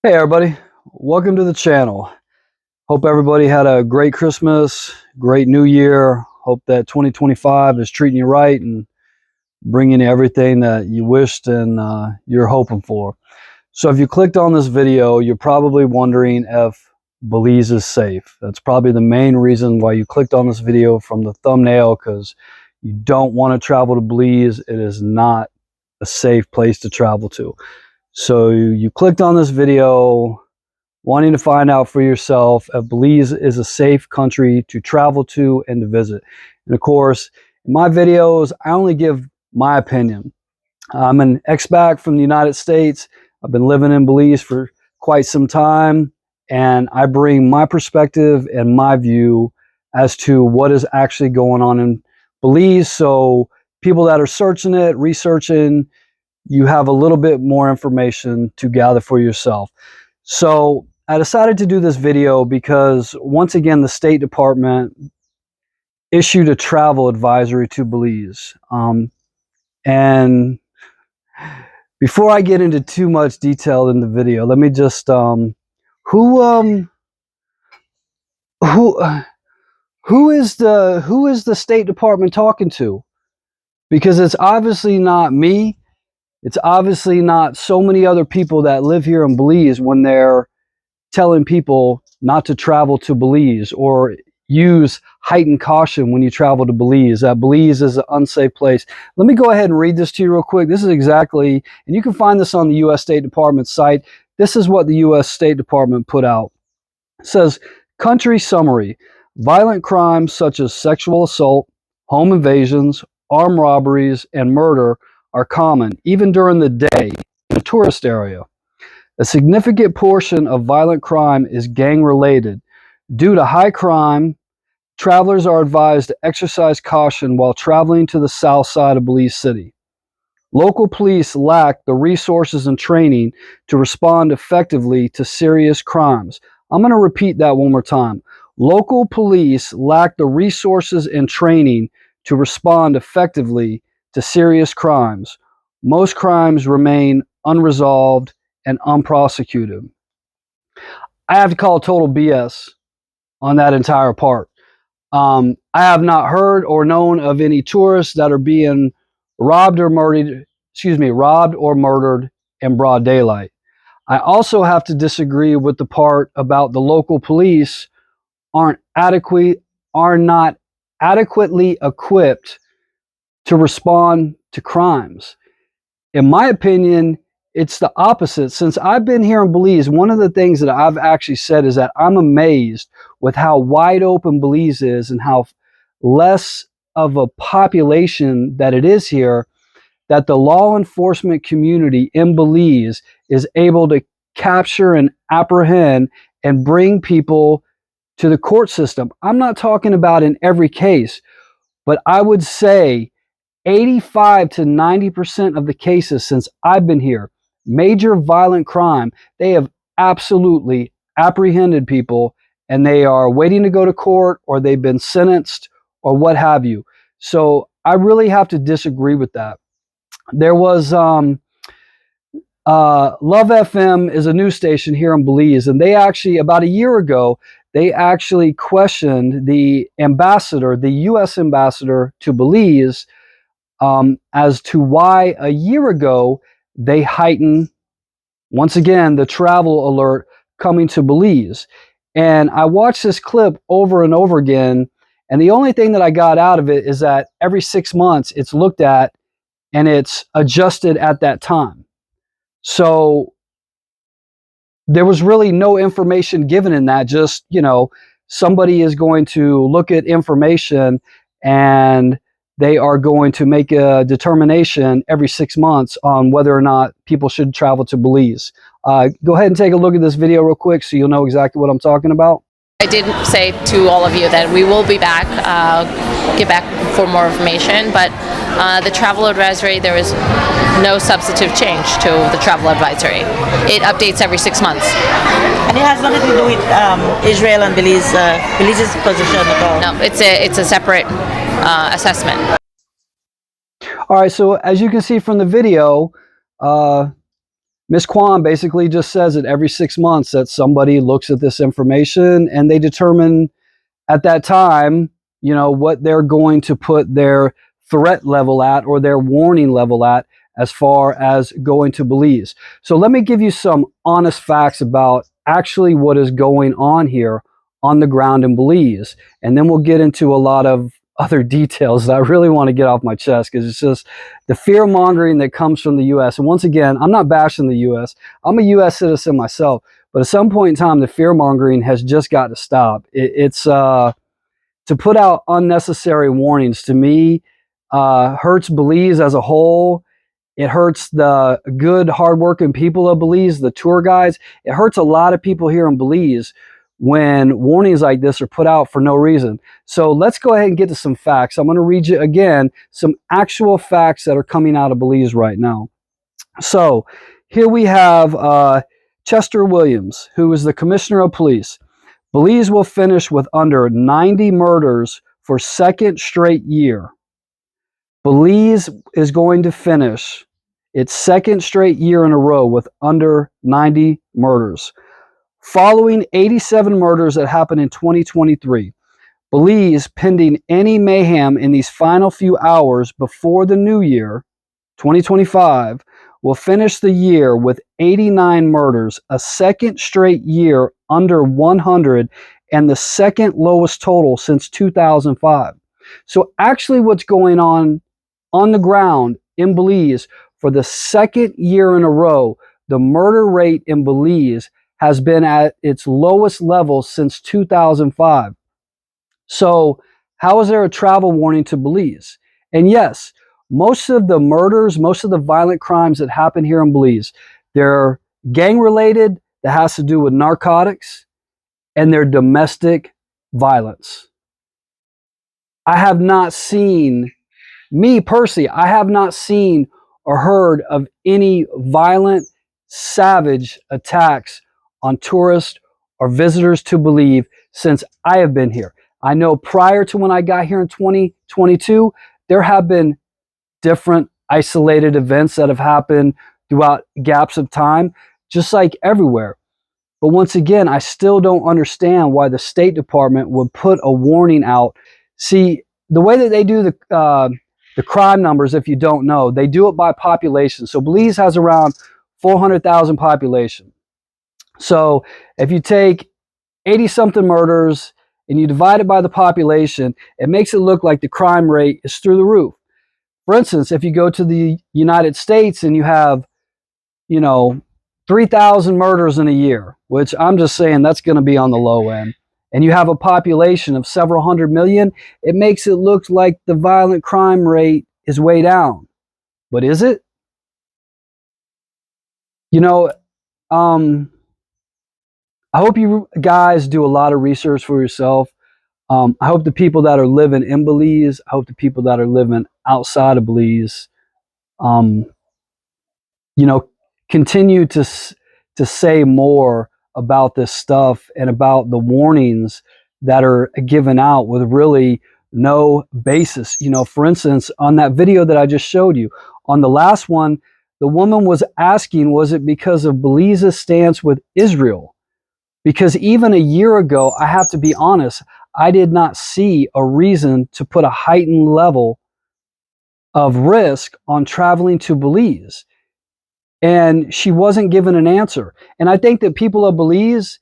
Hey everybody, welcome to the channel. Hope everybody had a great Christmas, great New Year. Hope that 2025 is treating you right and bringing you everything that you wished and you're hoping for. So if you clicked on this video, you're probably wondering if Belize is safe. That's probably the main reason why you clicked on this video from the thumbnail, because you don't want to travel to Belize. It is not a safe place to travel to. So you clicked on this video wanting to find out for yourself if Belize is a safe country to travel to and to visit. And of course, in my videos, I only give my opinion. I'm an expat from the United States. I've been living in Belize for quite some time, and I bring my perspective and my view as to what is actually going on in Belize. So people that are searching it, researching, you have a little bit more information to gather for yourself. So I decided to do this video because once again, the State Department issued a travel advisory to Belize. And before I get into too much detail in the video, let me just, who is the State Department talking to? Because it's obviously not me. It's obviously not so many other people that live here in Belize when they're telling people not to travel to Belize or use heightened caution when you travel to Belize, that Belize is an unsafe place. Let me go ahead and read this to you real quick. This is exactly, and you can find this on the U.S. State Department site. This is what the U.S. State Department put out. It says, country summary: violent crimes such as sexual assault, home invasions, armed robberies, and murder are common, even during the day in a tourist area. A significant portion of violent crime is gang-related. Due to high crime, travelers are advised to exercise caution while traveling to the south side of Belize City. Local police lack the resources and training to respond effectively to serious crimes. I'm going to repeat that one more time. Local police lack the resources and training to respond effectively to serious crimes. Most crimes remain unresolved and unprosecuted. I have to call total BS on that entire part. I have not heard or known of any tourists that are being robbed or murdered in broad daylight. I also have to disagree with the part about the local police are not adequately equipped to respond to crimes. In my opinion, it's the opposite. Since I've been here in Belize, one of the things that I've actually said is that I'm amazed with how wide open Belize is and how less of a population that it is here, that the law enforcement community in Belize is able to capture and apprehend and bring people to the court system. I'm not talking about in every case, but I would say 85 to 90% of the cases since I've been here, major violent crime, they have absolutely apprehended people and they are waiting to go to court or they've been sentenced or what have you. So I really have to disagree with that. There was Love FM is a news station here in Belize, and they actually, about a year ago, they actually questioned the ambassador, the U.S. ambassador to Belize, as to why a year ago they heightened, once again, the travel alert coming to Belize. And I watched this clip over and over again, and the only thing that I got out of it is that every 6 months it's looked at and it's adjusted at that time. So there was really no information given in that. Just, somebody is going to look at information and they are going to make a determination every 6 months on whether or not people should travel to Belize. Go ahead and take a look at this video real quick so you'll know exactly what I'm talking about. I did say to all of you that we will be back, get back for more information, but the travel advisory, there is no substantive change to the travel advisory. It updates every 6 months. And it has nothing to do with Israel and Belize's position at all? No, it's a separate assessment. All right, so as you can see from the video, Miss Kwan basically just says that every 6 months that somebody looks at this information and they determine at that time, what they're going to put their threat level at or their warning level at as far as going to Belize. So let me give you some honest facts about actually what is going on here on the ground in Belize. And then we'll get into a lot of other details that I really want to get off my chest, because it's just the fear mongering that comes from the US. And once again, I'm not bashing the US. I'm a US citizen myself. But at some point in time, the fear mongering has just got to stop. It's to put out unnecessary warnings, to me, hurts Belize as a whole. It hurts the good, hardworking people of Belize, the tour guides. It hurts a lot of people here in Belize when warnings like this are put out for no reason. So let's go ahead and get to some facts. I'm going to read you again some actual facts that are coming out of Belize right now. So here we have Chester Williams, who is the commissioner of police. Belize will finish with under 90 murders for second straight year. Belize is going to finish its second straight year in a row with under 90 murders. Following 87 murders that happened in 2023, Belize, pending any mayhem in these final few hours before the new year, 2025, will finish the year with 89 murders, a second straight year under 100, and the second lowest total since 2005. So actually what's going on the ground in Belize for the second year in a row, the murder rate in Belize has been at its lowest level since 2005. So how is there a travel warning to Belize? And yes, most of the murders, most of the violent crimes that happen here in Belize, they're gang related, that has to do with narcotics, and they're domestic violence. I have not seen, me personally, I have not seen or heard of any violent, savage attacks on tourists or visitors to Belize since I have been here. I know prior to when I got here in 2022, there have been different isolated events that have happened throughout gaps of time, just like everywhere. But once again, I still don't understand why the State Department would put a warning out. See, the way that they do the crime numbers, if you don't know, they do it by population. So Belize has around 400,000 population. So if you take 80-something murders and you divide it by the population, it makes it look like the crime rate is through the roof. For instance, if you go to the United States and you have, 3,000 murders in a year, which I'm just saying that's going to be on the low end, and you have a population of several hundred million, it makes it look like the violent crime rate is way down. But is it? I hope you guys do a lot of research for yourself. I hope the people that are living in Belize, I hope the people that are living outside of Belize, um, you know, continue to say more about this stuff and about the warnings that are given out with really no basis. For instance, on that video that I just showed you, on the last one, the woman was asking, was it because of Belize's stance with Israel? Because even a year ago, I have to be honest, I did not see a reason to put a heightened level of risk on traveling to Belize. And she wasn't given an answer. And I think that people of Belize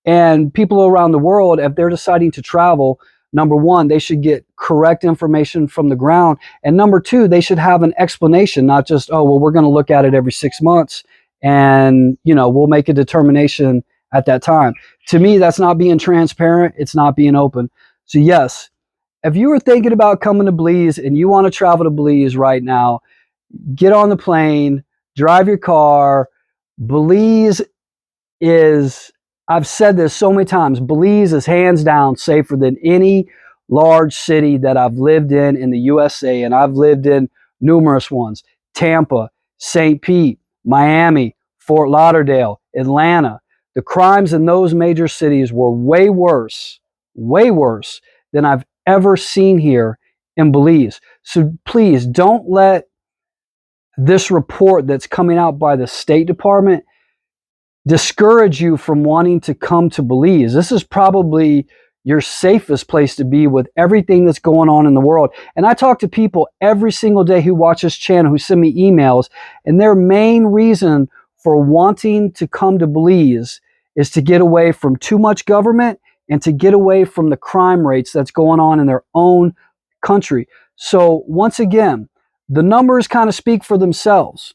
and people around the world, if they're deciding to travel, number one, they should get correct information from the ground. And number two, they should have an explanation, not just, oh, well, we're going to look at it every 6 months and, we'll make a determination at that time. To me, that's not being transparent. It's not being open. So yes, if you were thinking about coming to Belize and you want to travel to Belize right now, get on the plane, drive your car. Belize is, I've said this so many times, Belize is hands down safer than any large city that I've lived in the USA, and I've lived in numerous ones. Tampa, St. Pete, Miami, Fort Lauderdale, Atlanta. The crimes in those major cities were way worse than I've ever seen here in Belize. So please don't let this report that's coming out by the State Department discourage you from wanting to come to Belize. This is probably your safest place to be with everything that's going on in the world. And I talk to people every single day who watch this channel, who send me emails, and their main reason for wanting to come to Belize is to get away from too much government and to get away from the crime rates that's going on in their own country. So once again, the numbers kind of speak for themselves.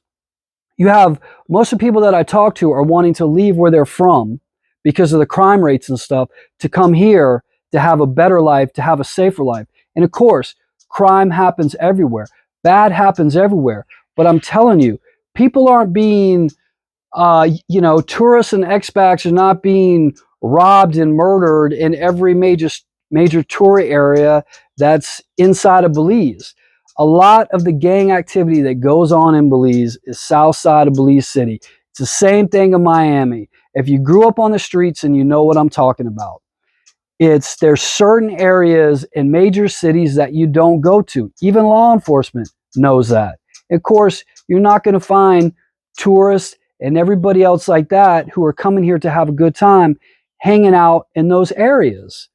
You have most of the people that I talk to are wanting to leave where they're from because of the crime rates and stuff to come here to have a better life, to have a safer life. And of course, crime happens everywhere. Bad happens everywhere. But I'm telling you, people aren't being, tourists and expats are not being robbed and murdered in every major tourist area that's inside of Belize. A lot of the gang activity that goes on in Belize is south side of Belize City. It's the same thing in Miami. If you grew up on the streets and you know what I'm talking about, there's certain areas in major cities that you don't go to. Even law enforcement knows that. Of course, you're not going to find tourists and everybody else like that who are coming here to have a good time hanging out in those areas.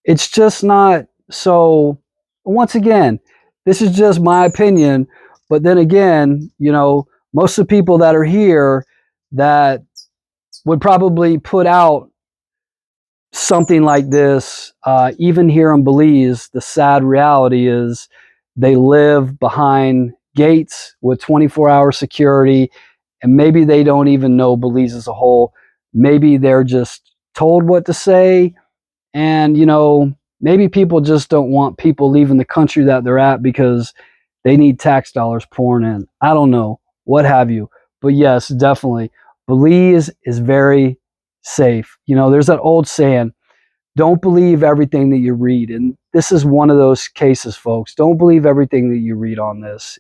It's just not. So once again, this is just my opinion, but then again, most of the people that are here that would probably put out something like this, even here in Belize, the sad reality is they live behind gates with 24-hour security, and maybe they don't even know Belize as a whole. Maybe they're just told what to say, and maybe people just don't want people leaving the country that they're at because they need tax dollars pouring in. I don't know, what have you. But yes, definitely, Belize is very safe. There's that old saying, don't believe everything that you read. And this is one of those cases, folks. Don't believe everything that you read on this.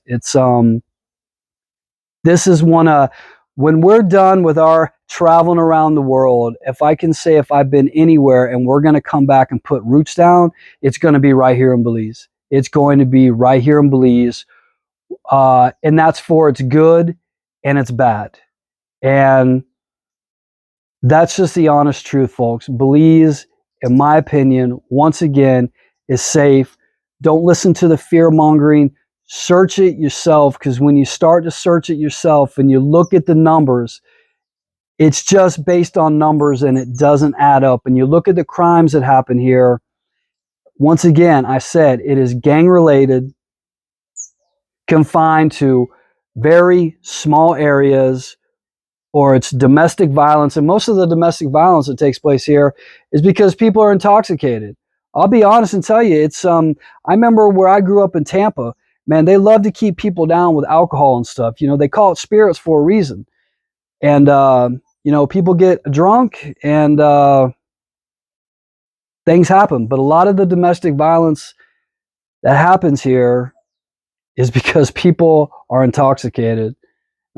This is when we're done with our traveling around the world, if I can say if I've been anywhere and we're going to come back and put roots down, it's going to be right here in Belize. It's going to be right here in Belize. And that's for its good and its bad. And that's just the honest truth, folks. Belize, in my opinion, once again, is safe. Don't listen to the fear mongering. Search it yourself, because when you start to search it yourself and you look at the numbers, it's just based on numbers and it doesn't add up. And you look at the crimes that happen here. Once again, I said it is gang related, confined to very small areas, or it's domestic violence. And most of the domestic violence that takes place here is because people are intoxicated. I'll be honest and tell you, I remember where I grew up in Tampa, man, they love to keep people down with alcohol and stuff. They call it spirits for a reason. And, people get drunk and things happen. But a lot of the domestic violence that happens here is because people are intoxicated.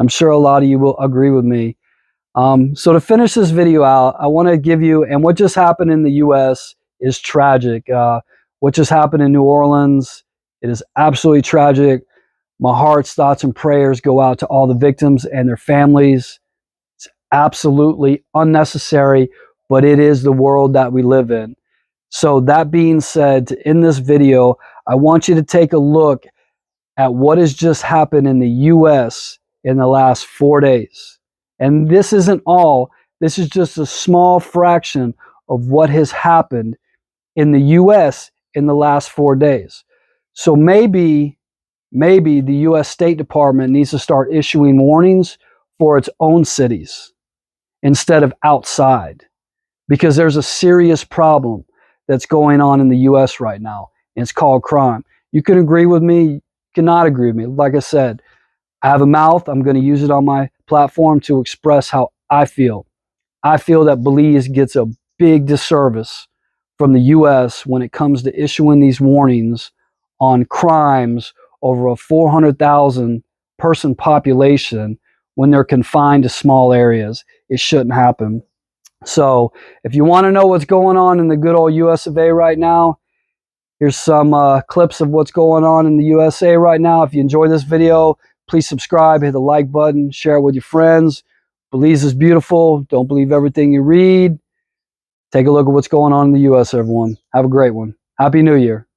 I'm sure a lot of you will agree with me. So to finish this video out, I want to give you, and what just happened in the U.S. is tragic. What just happened in New Orleans, it is absolutely tragic. My heart's thoughts and prayers go out to all the victims and their families. It's absolutely unnecessary, but it is the world that we live in. So that being said, in this video, I want you to take a look at what has just happened in the U.S. in the last 4 days. And this isn't all. This is just a small fraction of what has happened in the U.S. in the last 4 days. So maybe the U.S. State Department needs to start issuing warnings for its own cities instead of outside, because there's a serious problem that's going on in the U.S. right now, and it's called crime. You can agree with me, you cannot agree with me. Like I said, I have a mouth. I'm going to use it on my platform to express how I feel. I feel that Belize gets a big disservice from the U.S. when it comes to issuing these warnings on crimes over a 400,000 person population when they're confined to small areas. It shouldn't happen. So if you want to know what's going on in the good old US of A right now, here's some clips of what's going on in the USA right now. If you enjoy this video, please subscribe, hit the like button, share it with your friends. Belize is beautiful. Don't believe everything you read. Take a look at what's going on in the U.S., everyone. Have a great one. Happy New Year.